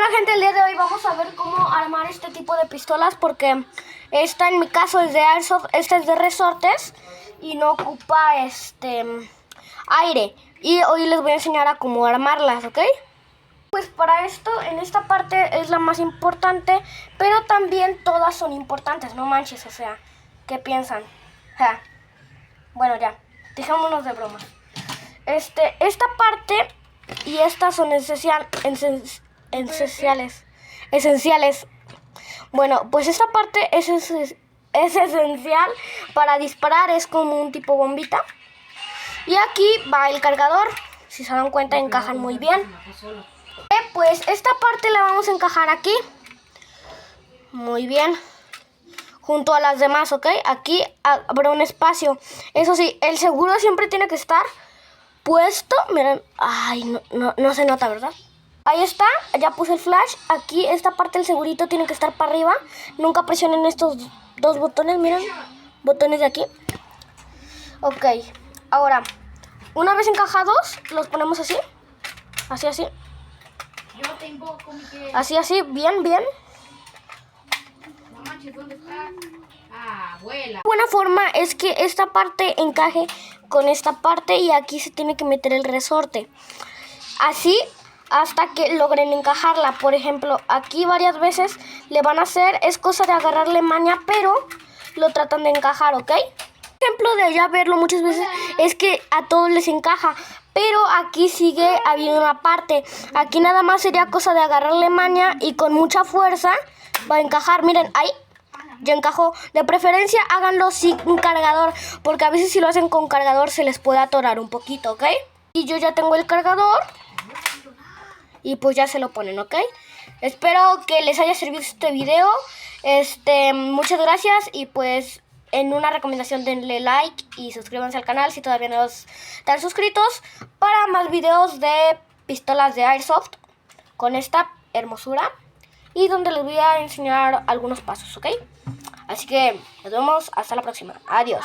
Hola gente, el día de hoy vamos a ver cómo armar este tipo de pistolas porque esta en mi caso es de Airsoft, esta es de resortes y no ocupa aire. Y hoy les voy a enseñar a cómo armarlas, ¿ok? Pues para esto, en esta parte es la más importante, pero también todas son importantes, no manches, o sea, ¿qué piensan? Ja. Bueno, ya, dejémonos de bromas. Esta parte y estas son esenciales. Bueno, pues esta parte es esencial para disparar, es como un tipo bombita. Y aquí va el cargador, si se dan cuenta encajan muy bien. Pues esta parte la vamos a encajar aquí, muy bien, junto a las demás, ¿ok? Aquí habrá un espacio. Eso sí, el seguro siempre tiene que estar puesto. Miren, ay, no se nota, ¿verdad? Ahí está, ya puse el flash. Aquí esta parte del segurito tiene que estar para arriba. Nunca presionen estos dos botones, miren, botones de aquí. Ok, ahora, una vez encajados, los ponemos así. Así. Yo te invoco, Miguel. Así, bien. No manches, ¿dónde está? Ah, abuela. Buena forma es que esta parte encaje con esta parte y aquí se tiene que meter el resorte. Así hasta que logren encajarla. Por ejemplo, aquí varias veces le van a hacer, es cosa de agarrarle maña, pero lo tratan de encajar, ¿ok? Ejemplo de ya verlo muchas veces es que a todos les encaja, pero aquí sigue habiendo una parte. Aquí nada más sería cosa de agarrarle maña y con mucha fuerza va a encajar. Miren, ahí ya encajó. De preferencia háganlo sin cargador, porque a veces si lo hacen con cargador se les puede atorar un poquito, ¿ok? Y yo ya tengo el cargador y pues ya se lo ponen, ¿ok? Espero que les haya servido este video. Muchas gracias y pues en una recomendación denle like y suscríbanse al canal si todavía no están suscritos para más videos de pistolas de Airsoft con esta hermosura y donde les voy a enseñar algunos pasos, ¿ok? Así que nos vemos hasta la próxima. Adiós.